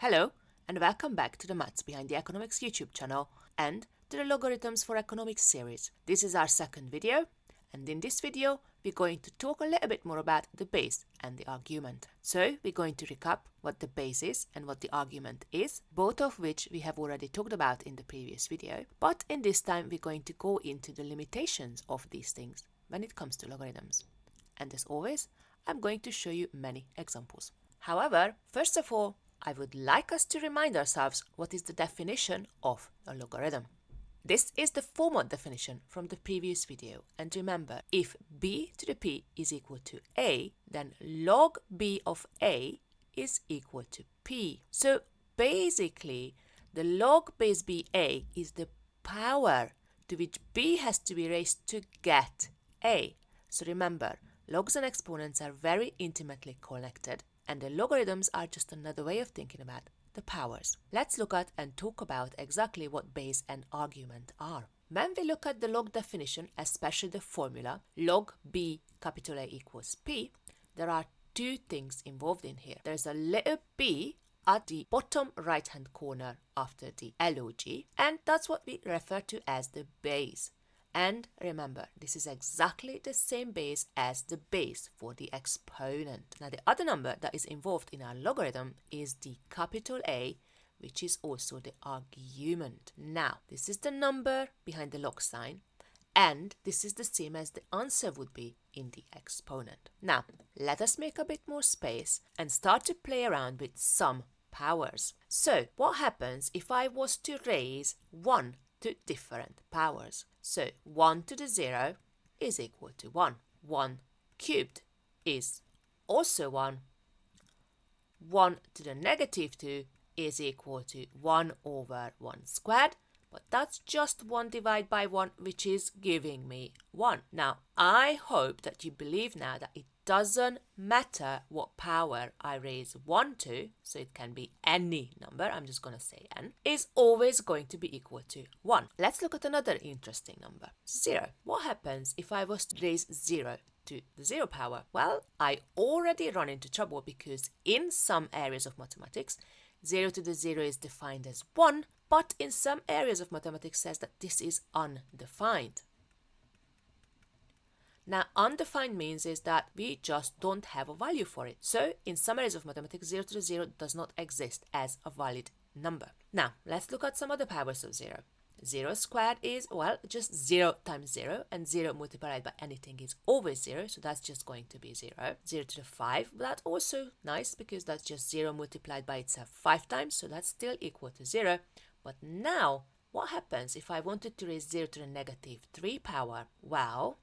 Hello, and welcome back to the Maths Behind the Economics YouTube channel and to the Logarithms for Economics series. This is our second video, and in this video, we're going to talk a little bit more about the base and the argument. So, we're going to recap what the base is and what the argument is, both of which we have already talked about in the previous video. But in this time, we're going to go into the limitations of these things when it comes to logarithms. And as always, I'm going to show you many examples. However, first of all, I would like us to remind ourselves what is the definition of a logarithm. This is the formal definition from the previous video, and remember, if b to the p is equal to a, then log b of a is equal to p. So basically, the log base ba is the power to which b has to be raised to get a. So remember, logs and exponents are very intimately connected, and the logarithms are just another way of thinking about the powers. Let's look at and talk about exactly what base and argument are. When we look at the log definition, especially the formula log b capital A equals p, there are two things involved in here. There's a little b at the bottom right hand corner after the log, and that's what we refer to as the base. And remember, this is exactly the same base as the base for the exponent. Now, the other number that is involved in our logarithm is the capital A, which is also the argument. Now, this is the number behind the log sign, and this is the same as the answer would be in the exponent. Now, let us make a bit more space and start to play around with some powers. So, what happens if I was to raise 1 to different powers? So 1 to the 0 is equal to 1. 1 cubed is also 1. 1 to the negative 2 is equal to 1 over 1 squared. But that's just 1 divided by 1, which is giving me 1. Now, I hope that you believe now that it doesn't matter what power I raise 1 to, so it can be any number, I'm just going to say n, is always going to be equal to 1. Let's look at another interesting number, 0. What happens if I was to raise 0 to the 0 power? Well, I already run into trouble because in some areas of mathematics, 0 to the 0 is defined as 1, but in some areas of mathematics says that this is undefined. Now, undefined means is that we just don't have a value for it. So, in some areas of mathematics, 0 to the 0 does not exist as a valid number. Now, let's look at some other powers of 0. 0 squared is, well, just 0 times 0, and 0 multiplied by anything is always 0, so that's just going to be 0. 0 to the 5, that's also nice because that's just 0 multiplied by itself 5 times, so that's still equal to 0. But now, what happens if I wanted to raise 0 to the negative 3 power? Well,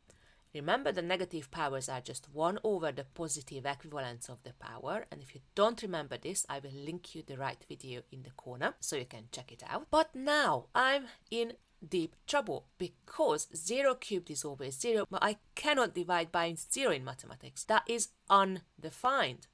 remember the negative powers are just 1 over the positive equivalence of the power, and if you don't remember this, I will link you the right video in the corner so you can check it out. But now I'm in deep trouble because 0 cubed is always 0, but I cannot divide by 0 in mathematics. That is undefined.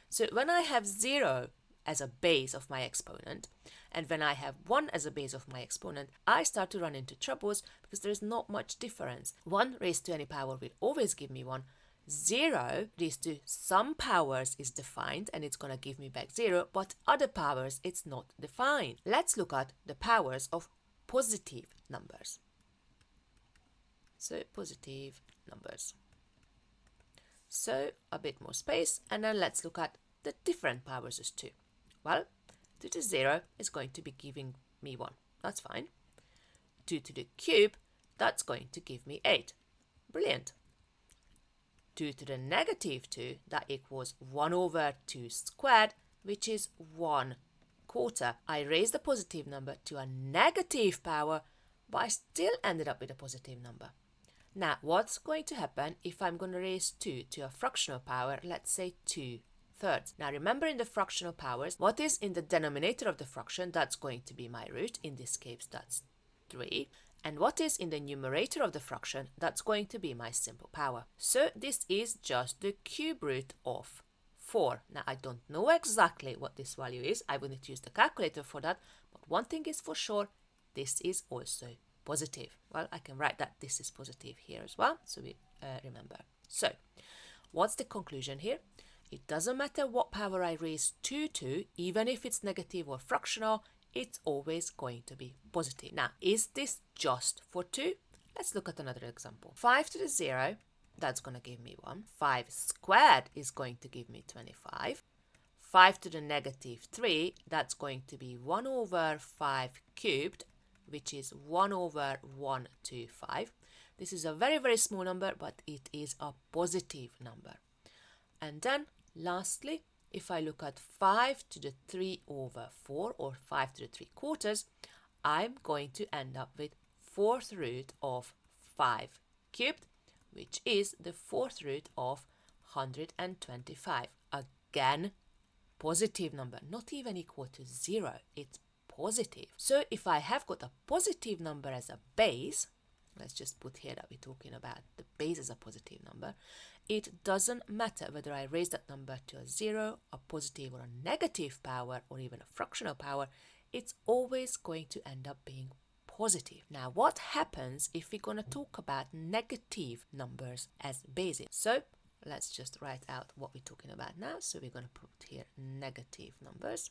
So when I have 0 as a base of my exponent, and when I have 1 as a base of my exponent, I start to run into troubles because there is not much difference. 1 raised to any power will always give me 1. 0 raised to some powers is defined and it's going to give me back 0, but other powers it's not defined. Let's look at the powers of positive numbers. So positive numbers. So a bit more space, and then let's look at the different powers as 2. Well, 2 to the 0 is going to be giving me 1. That's fine. 2 to the cube, that's going to give me 8. Brilliant. 2 to the negative 2, that equals 1 over 2 squared, which is 1 quarter. I raised the positive number to a negative power, but I still ended up with a positive number. Now, what's going to happen if I'm going to raise 2 to a fractional power, let's say 2/3? Now remember, in the fractional powers, what is in the denominator of the fraction, that's going to be my root. In this case, that's 3. And what is in the numerator of the fraction, that's going to be my simple power. So this is just the cube root of 4. Now I don't know exactly what this value is. I will need to use the calculator for that. But one thing is for sure, this is also positive. Well, I can write that this is positive here as well, so we remember. So what's the conclusion here? it doesn't matter what power I raise 2 to, even if it's negative or fractional, it's always going to be positive. Now, is this just for 2? Let's look at another example. 5 to the 0, that's going to give me 1. 5 squared is going to give me 25. 5 to the negative 3, that's going to be 1 over 5 cubed, which is 1 over 125. This is a very, very small number, but it is a positive number. And then, lastly, if I look at 5 to the 3 over 4, or 5 to the 3 quarters, I'm going to end up with 4th root of 5 cubed, which is the 4th root of 125. Again, positive number, not even equal to 0, it's positive. So if I have got a positive number as a base, let's just put here that we're talking about the base as a positive number, it doesn't matter whether I raise that number to a 0, a positive or a negative power, or even a fractional power, it's always going to end up being positive. Now, what happens if we're going to talk about negative numbers as bases? So let's just write out what we're talking about now. So we're going to put here negative numbers.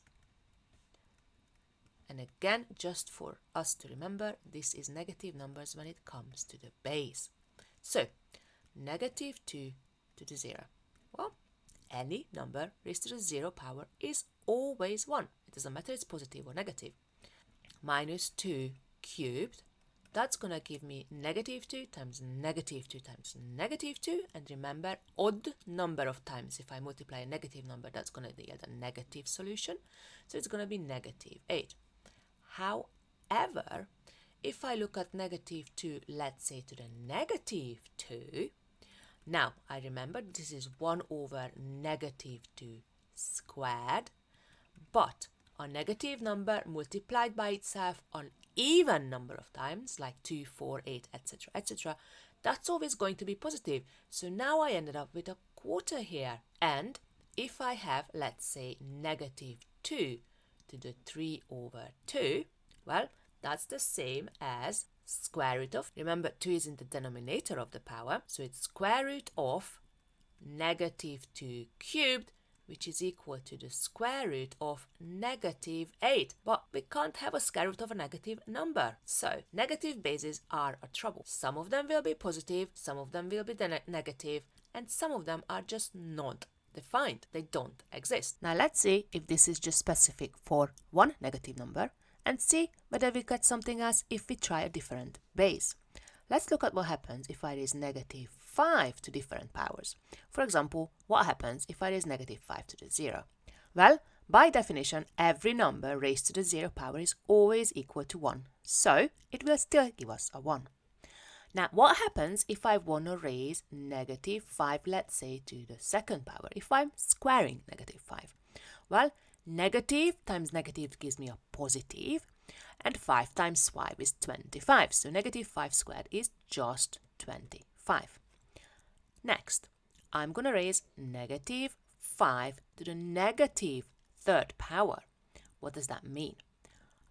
And again, just for us to remember, this is negative numbers when it comes to the base. So, negative 2 to the 0. Well, any number raised to the 0 power is always 1. It doesn't matter if it's positive or negative. Minus 2 cubed, that's going to give me negative 2 times negative 2 times negative 2. And remember, odd number of times, if I multiply a negative number, that's going to yield a negative solution. So it's going to be negative 8. However, if I look at negative 2, let's say to the negative 2, now I remember this is 1 over negative 2 squared, but a negative number multiplied by itself an even number of times, like 2, 4, 8, etc., etc., that's always going to be positive. So now I ended up with a quarter here. And if I have, let's say, negative 2 to the 3 over 2, well, that's the same as square root of, remember 2 is in the denominator of the power, so it's square root of negative 2 cubed, which is equal to the square root of negative 8. But we can't have a square root of a negative number. So negative bases are a trouble. Some of them will be positive, some of them will be negative, and some of them are just not defined. They don't exist. Now let's see if this is just specific for one negative number and see whether we get something else if we try a different base. Let's look at what happens if I raise negative 5 to different powers. For example, what happens if I raise negative 5 to the 0? Well, by definition, every number raised to the 0 power is always equal to 1. So it will still give us a 1. Now, what happens if I want to raise negative 5, let's say, to the second power, if I'm squaring negative 5? Well, negative times negative gives me a positive, and 5 times 5 is 25. So negative 5 squared is just 25. Next, I'm going to raise negative 5 to the negative third power. What does that mean?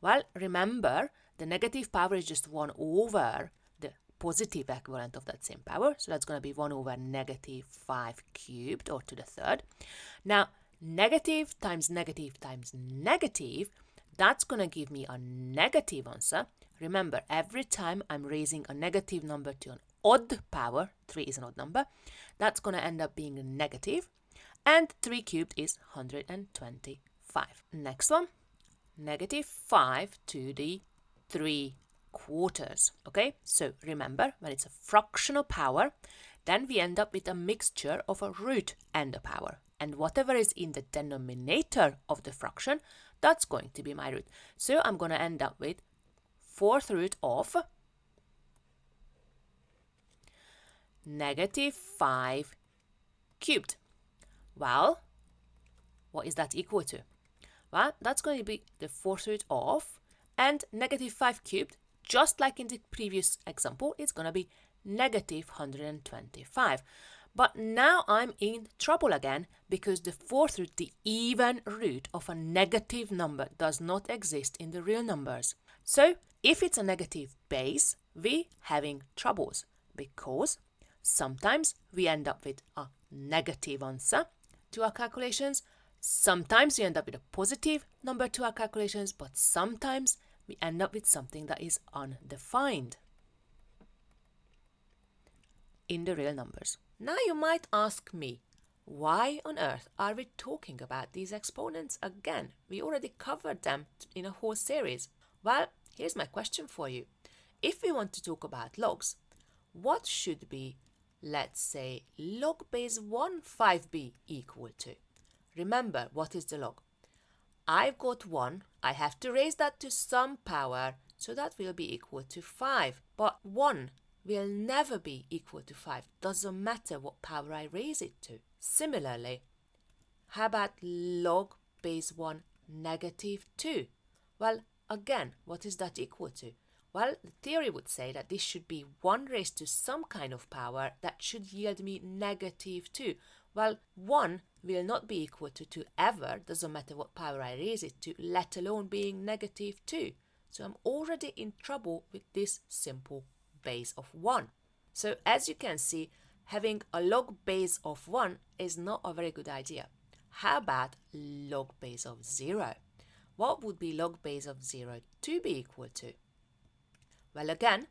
Well, remember, the negative power is just 1 over the positive equivalent of that same power. So that's going to be 1 over negative 5 cubed, or to the third. Now, negative times negative times negative, that's going to give me a negative answer. Remember, every time I'm raising a negative number to an odd power, 3 is an odd number, that's going to end up being negative. And 3 cubed is 125. Next one, negative 5 to the 3 quarters. Okay, so remember, when it's a fractional power, then we end up with a mixture of a root and a power. And whatever is in the denominator of the fraction, that's going to be my root. So I'm going to end up with 4th root of negative 5 cubed. Well, what is that equal to? Well, that's going to be the 4th root of, and negative 5 cubed, just like in the previous example, it's going to be negative 125. But now I'm in trouble again, because the 4th root, the even root of a negative number, does not exist in the real numbers. So if it's a negative base, we're having troubles, because sometimes we end up with a negative answer, to our calculations. Sometimes we end up with a positive number to our calculations, but sometimes we end up with something that is undefined in the real numbers. Now you might ask me, why on earth are we talking about these exponents again? We already covered them in a whole series. Well, here's my question for you. If we want to talk about logs, what should be, let's say, log base 1 5b equal to? Remember, what is the log? I've got 1, I have to raise that to some power, so that will be equal to 5. But 1 will never be equal to 5, doesn't matter what power I raise it to. Similarly, how about log base 1 negative 2? Well, again, what is that equal to? Well, the theory would say that this should be 1 raised to some kind of power that should yield me negative 2. Well, 1 will not be equal to 2 ever, doesn't matter what power I raise it to, let alone being negative 2. So I'm already in trouble with this simple base of 1. So as you can see, having a log base of 1 is not a very good idea. How about log base of 0? What would be log base of 0 to be equal to? Well, again,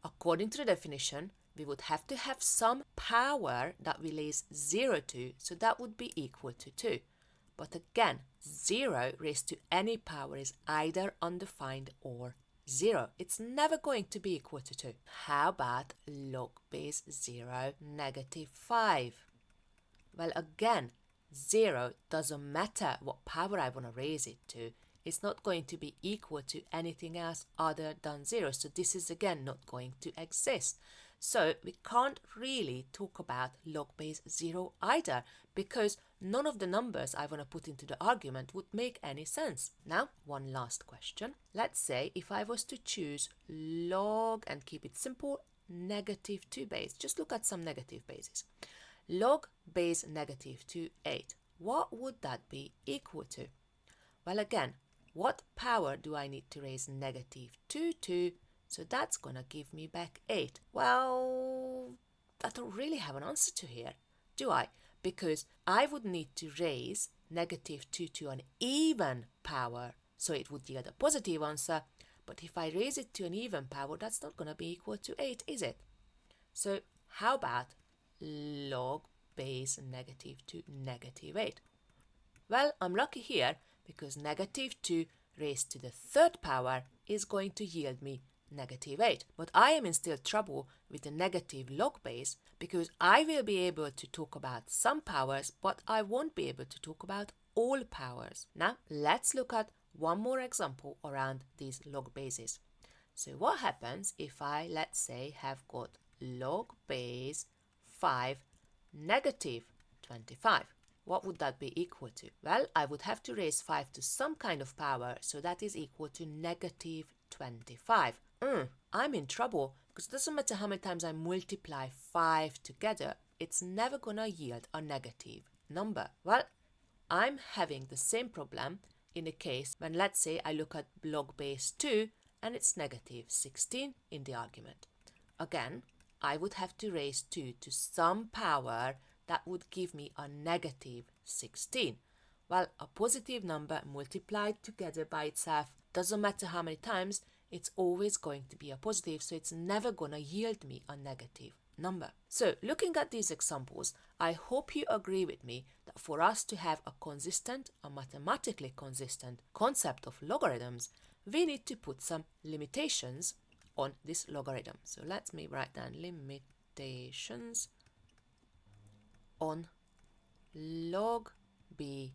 according to the definition, we would have to have some power that we raise 0 to, so that would be equal to 2. But again, 0 raised to any power is either undefined or 0. It's never going to be equal to 2. How about log base 0 negative 5? Well, again, 0 doesn't matter what power I want to raise it to. It's not going to be equal to anything else other than 0. So this is again not going to exist. So we can't really talk about log base 0 either, because none of the numbers I want to put into the argument would make any sense. Now, one last question. Let's say if I was to choose log, and keep it simple, negative 2 base. Just look at some negative bases. Log base negative 2, 8. What would that be equal to? Well, again, what power do I need to raise negative 2 to? So that's going to give me back 8. Well, I don't really have an answer to here, do I? Because I would need to raise negative 2 to an even power, so it would yield a positive answer. But if I raise it to an even power, that's not going to be equal to 8, is it? So how about log base negative 2 negative 8? Well, I'm lucky here, because negative 2 raised to the third power is going to yield me negative 8. But I am in still trouble with the negative log base, because I will be able to talk about some powers, but I won't be able to talk about all powers. Now, let's look at one more example around these log bases. So what happens if I, let's say, have got log base 5 negative 25? What would that be equal to? Well, I would have to raise 5 to some kind of power, so that is equal to negative 25. I'm in trouble, because it doesn't matter how many times I multiply 5 together, it's never gonna yield a negative number. Well, I'm having the same problem in the case when, let's say, I look at log base 2 and it's negative 16 in the argument. Again, I would have to raise 2 to some power that would give me a negative 16. Well, a positive number multiplied together by itself, doesn't matter how many times, it's always going to be a positive, so it's never gonna yield me a negative number. So, looking at these examples, I hope you agree with me that for us to have a consistent, a mathematically consistent concept of logarithms, we need to put some limitations on this logarithm. So let me write down limitations on log BA.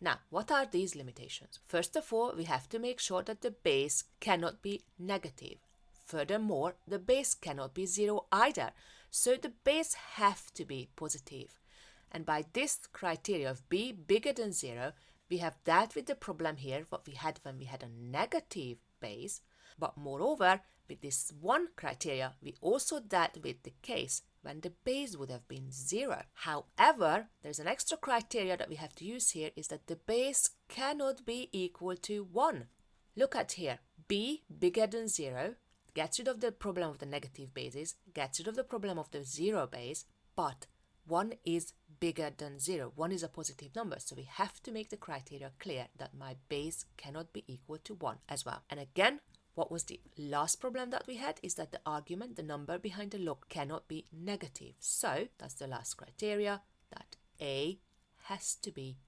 Now, what are these limitations? First of all, we have to make sure that the base cannot be negative. Furthermore, the base cannot be 0 either, so the base have to be positive. And by this criteria of b bigger than 0, we have dealt with the problem here, what we had when we had a negative base. But moreover, with this one criteria, we also dealt with the case when the base would have been 0. However, there's an extra criteria that we have to use here, is that the base cannot be equal to 1. Look at here, b bigger than 0, gets rid of the problem of the negative bases, gets rid of the problem of the 0 base, but 1 is bigger than 0. 1 is a positive number, so we have to make the criteria clear that my base cannot be equal to 1 as well. And again, what was the last problem that we had is that the argument, the number behind the log, cannot be negative. So that's the last criteria, that a has to be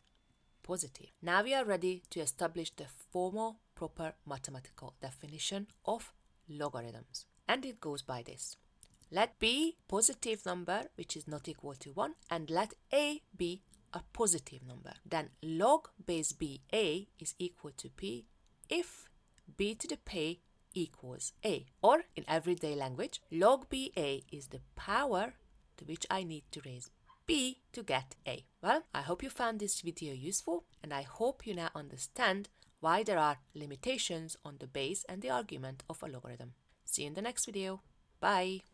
positive. Now we are ready to establish the formal proper mathematical definition of logarithms. And it goes by this. Let b positive number which is not equal to 1, and let a be a positive number. Then log base ba is equal to p if b to the p equals a. Or in everyday language, log ba is the power to which I need to raise b to get a. Well, I hope you found this video useful, and I hope you now understand why there are limitations on the base and the argument of a logarithm. See you in the next video. Bye!